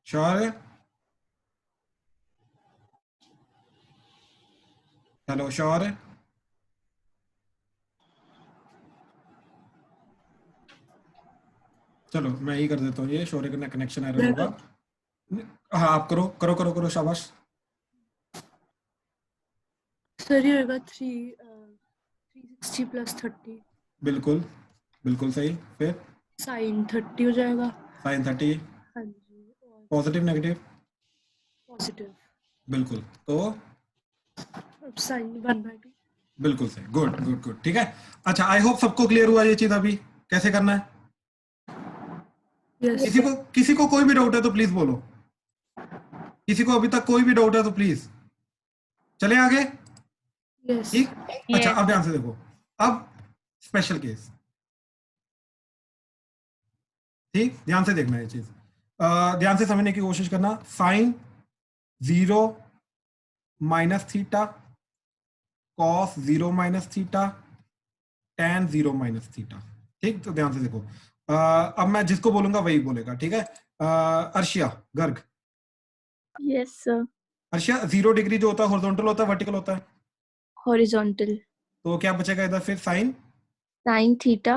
श्योर है? हेलो श्योर है? चलो मैं ही कर देता हूँ ये, श्योर का कनेक्शन एरर होगा। हाँ आप करो करो करो करो, शाबाश। सर ये होगा 360 + 30। बिल्कुल बिल्कुल सही। फिर साइन 30 हो जाएगा। साइन 30 हाँ जी। और पॉजिटिव नेगेटिव? पॉजिटिव। बिल्कुल, तो अब साइन 1/2। बिल्कुल सही, गुड गुड गुड। ठीक है, अच्छा आई होप सबको क्लियर हुआ ये चीज अभी कैसे करना है। यस। किसी को कोई भी डाउट है तो प्लीज बोलो। किसी को अभी तक कोई भी डाउट है तो प्लीज चले आगे। यस। ठीक, अच्छा अब ध्यान से देखो। अब स्पेशल केस, ठीक ध्यान से देखना ये चीज, ध्यान से समझने की कोशिश करना। Sine 0 - theta, cos 0 - theta, tan 0 - theta. ठीक, तो ध्यान से देखो। अब मैं जिसको बोलूंगा वही बोलेगा, ठीक है? Arshiya Garg. Yes sir. Arshiya 0 degree जो होता है हॉरिजॉन्टल होता है वर्टिकल होता है? हॉरिजॉन्टल। तो क्या बचेगा इधर फिर? Sine sine theta.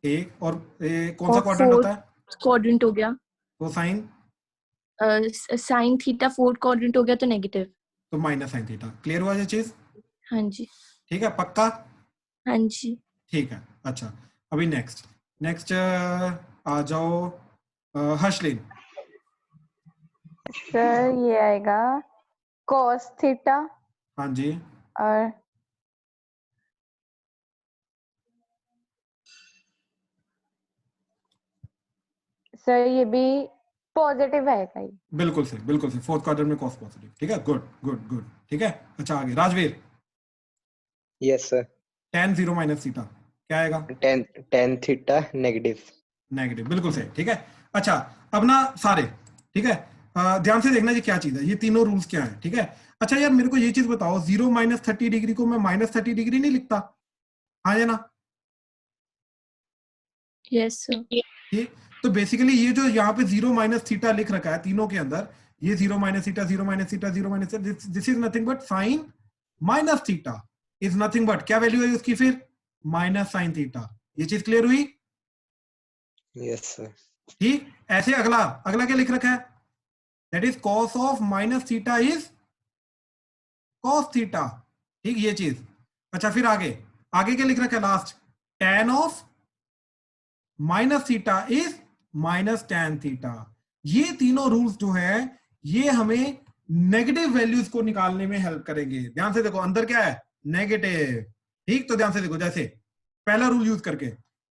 एक और कौन सा और क्वाड्रेंट होता है? क्वाड्रेंट हो गया। तो sine sine theta fourth quadrant हो गया तो नेगेटिव। तो माइनस साइन थीटा। क्लियर हुआ ये चीज? हाँ जी। ठीक है, पक्का? हाँ जी। ठीक है, अच्छा अभी नेक्स्ट आ जाओ हर्षलीन। सर ये आएगा cos थीटा हाँ जी, और सर ये भी पॉजिटिव आएगा ये। बिल्कुल सही बिल्कुल सही। फोर्थ क्वाड्रेंट में कॉस पॉजिटिव। ठीक है, गुड गुड गुड। ठीक है, अच्छा आगे Rajveer. Yes sir. tan 0 - theta क्या आएगा? tan theta negative. नेगेटिव, बिल्कुल सही। ठीक है, अच्छा अब ना सारे, ठीक है ध्यान से देखना ये क्या चीज है, ये तीनों रूल्स क्या है। ठीक है, अच्छा यार मेरे को ये चीज बताओ, 0 - 30 डिग्री को मैं -30 डिग्री नहीं लिखता? हाँ या ना? Yes sir. ठीक, तो बेसिकली ये जो यहाँ पे 0 - थीटा लिख रखा है तीनों के अंदर, ये 0 - theta 0 - theta 0 - theta, this is nothing but sine minus theta is nothing but क्या वैल्यू है उसकी फिर? Minus sine theta. ये चीज क्लियर हुई? Yes sir. ठीक, ऐसे अगला अगला क्या लिख रखा है? That is cos of minus theta is cos theta. ठीक, ये चीज। अच्छा फिर आगे आगे क्या लिख रखा है last? tan of minus theta is minus tan theta. ये तीनों रूल्स जो है ये हमें नेगेटिव वैल्यूज को निकालने में हेल्प करेंगे। ध्यान से देखो, अंदर क्या है? नेगेटिव। ठीक, तो ध्यान से देखो, जैसे पहला रूल यूज करके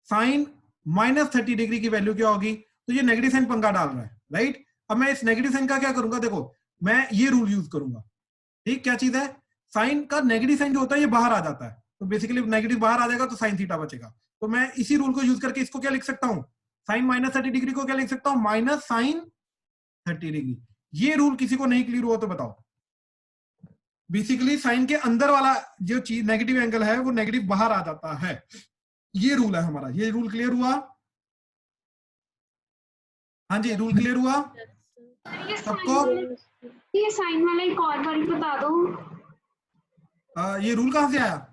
साइन -30 डिग्री की वैल्यू क्या होगी? तो ये नेगेटिव साइन पंगा डाल रहा है, राइट? अब मैं इस नेगेटिव साइन का क्या करूंगा? देखो मैं ये रूल यूज करूंगा। ठीक, क्या चीज है? साइन का नेगेटिव साइन जो होता है ये बाहर आ जाता है, तो बेसिकली नेगेटिव बाहर आ जाएगा तो साइन थीटा बचेगा। तो मैं इसी रूल को यूज करके इसको क्या लिख सकता हूं? साइन -30 डिग्री को क्या लिख सकता हूं? Minus sine 30 degree. ये रूल किसी को नहीं क्लियर हुआ तो बताओ। बेसिकली साइन के अंदर वाला जो चीज नेगेटिव एंगल है वो नेगेटिव बाहर आ जाता है। ये रूल है हमारा। ये रूल क्लियर हुआ? हाँ जी, रूल क्लियर हुआ सबको? ये साइन वाला एक और बार बता दो। ये रूल कहाँ से आया?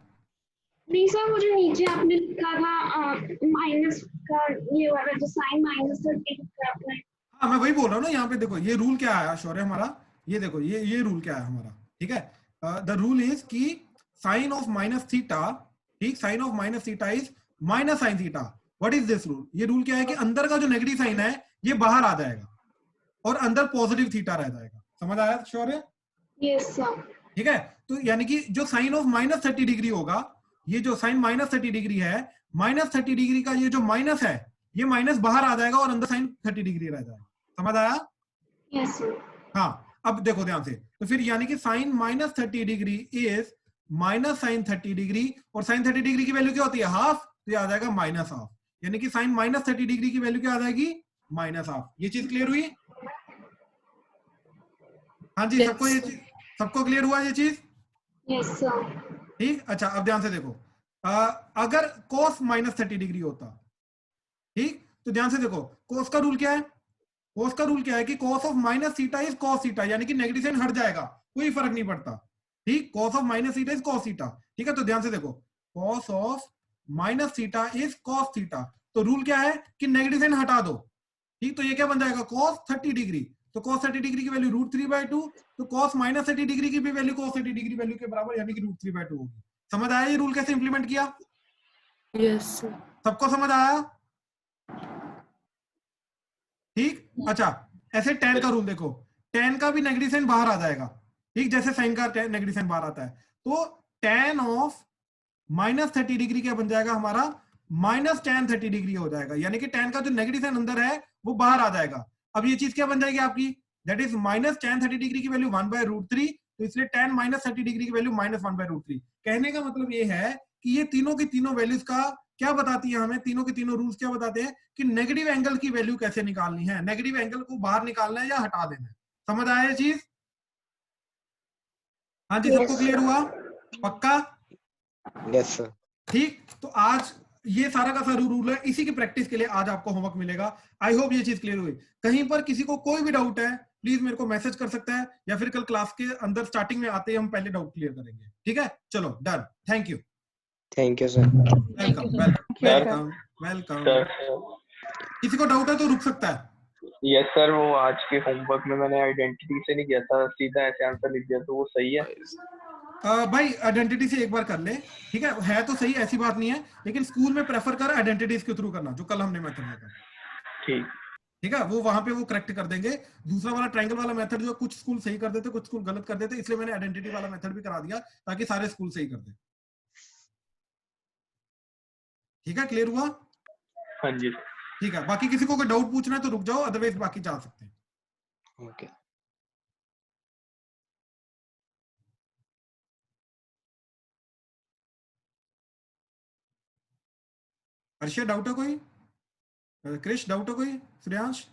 नहीं सर, मुझे नीचे आपने लिखा था माइनस का, ये वाला जो साइन माइनस 30 लिखा आपने। हाँ, मैं वही बोल रहा हूँ ना, यहाँ पे देखो ये रूल क्या आया शौर्य हमारा, ये देखो ये रूल क्या है हमारा, ठीक है। द रूल इज कि साइन ऑफ माइनस थीटा, ठीक, sine of minus theta is minus sine theta. What is this rule? ये रूल क्या है कि अंदर का जो नेगेटिव साइन है ये बाहर आ जाएगा और अंदर पॉजिटिव थीटा रह जाएगा। समझ आया शौर्य? Yes sir. ठीक है, तो यानी कि जो साइन ऑफ माइनस 30 डिग्री होगा, ये जो साइन माइनस 30 डिग्री है, माइनस 30 डिग्री का ये जो माइनस है, ये माइनस बाहर आ जाएगा और अंदर साइन 30 डिग्री रह जाएगा। समझ आया? Yes sir. हाँ, अब देखो ध्यान से, तो फिर यानी कि sine minus 30 degree is minus sine 30 degree, और साइन 30 डिग्री की वैल्यू क्या होती है? हाफ, तो ये आ जाएगा माइनस हाफ, यानी कि साइन माइनस 30 डिग्री की वैल्यू क्या आ जाएगी? Minus half. ये चीज क्लियर हुई? हाँ जी, सबको ये चीज, सबको क्लियर हुआ ये चीज? Yes sir. ठीक, अच्छा अब ध्यान से देखो, अगर cos माइनस 30 डिग्री होता, ठीक, तो ध्यान से देखो cos का रूल क्या है? cos का रूल क्या है कि cos of minus theta is cos theta, यानी कि नेगेटिव साइन हट जाएगा, कोई फर्क नहीं पड़ता, ठीक। cos of minus theta is cos theta, ठीक है। तो ध्यान से देखो, cos of minus theta is cos theta, तो रूल क्या है कि नेगेटिव साइन हटा दो, ठीक। तो ये क्या बन जाएगा? cos 30 डिग्री, तो cos 30 डिग्री की वैल्यू √3/2, तो cos माइनस 30 डिग्री की भी वैल्यू cos 30 डिग्री वैल्यू के बराबर, यानी कि √3/2 होगी। समझ आया ये रूल कैसे इंप्लीमेंट किया? Yes sir. सबको समझ आया? ठीक, अच्छा ऐसे tan का रूल देखो, tan का भी नेगेटिव साइन बाहर आ जाएगा, ठीक, जैसे साइन का नेगेटिव साइन बाहर आता है, तो tan ऑफ माइनस 30 डिग्री क्या बन जाएगा हमारा? माइनस tan 30 डिग्री हो जाएगा, यानी कि tan का जो नेगेटिव साइन अंदर है वो बाहर आ जाएगा। अब ये चीज क्या बन जाएगी आपकी? That is minus tan 30 degree की वैल्यू 1/√3, तो इसलिए tan माइनस 30 डिग्री की वैल्यू माइनस 1/√3। कहने का मतलब ये है कि ये तीनों की तीनों वैल्यूज का क्या बताती है हमें, तीनों के तीनों रूल्स क्या बताते हैं कि नेगेटिव एंगल की वैल्यू कैसे निकालनी है, नेगेटिव एंगल को बाहर निकालना है या हटा देना है। समझ आया ये चीज? हाँ जी, सबको क्लियर हुआ? पक्का? Yes sir. ठीक, तो आज ये सारा का सारा रूल है, इसी की प्रैक्टिस के लिए आज आपको होमवर्क मिलेगा। आई होप ये चीज क्लियर हुई। कहीं पर किसी को कोई भी डाउट है प्लीज मेरे को मैसेज कर सकता है, या फिर कल क्लास के अंदर स्टार्टिंग में आते ही हम पहले डाउट क्लियर करेंगे। ठीक है, चलो done, thank you. Thank you sir. Welcome welcome welcome. किसी को डाउट है तो रुक सकता है। यस सर, वो आज के होमवर्क में मैंने आइडेंटिटी से नहीं किया था, सीधा ऐसे आंसर लिख दिया, तो वो सही है? भाई आइडेंटिटी से एक बार कर ले, ठीक है तो सही, ऐसी बात नहीं है, लेकिन स्कूल में प्रेफर कर आइडेंटिटीज के थ्रू करना, जो कल हमने मेथड देखा। ठीक है, वो वहां पे वो करेक्ट कर देंगे। दूसरा वाला ट्रायंगल वाला मेथड जो कुछ स्कूल सही कर देते, कुछ स्कूल गलत कर देते, इसलिए मैंने आइडेंटिटी वाला मेथड भी करा दिया ताकि सारे स्कूल सही कर दे। ठीक है, क्लियर हुआ? हाँ जी। ठीक है, बाकी किसी को कोई डाउट पूछना है तो रुक जाओ, अदरवाइज बाकी जा सकते हैं। ओके। अर्षिया डाउट है कोई? क्रिश डाउट है कोई? श्रेयांश?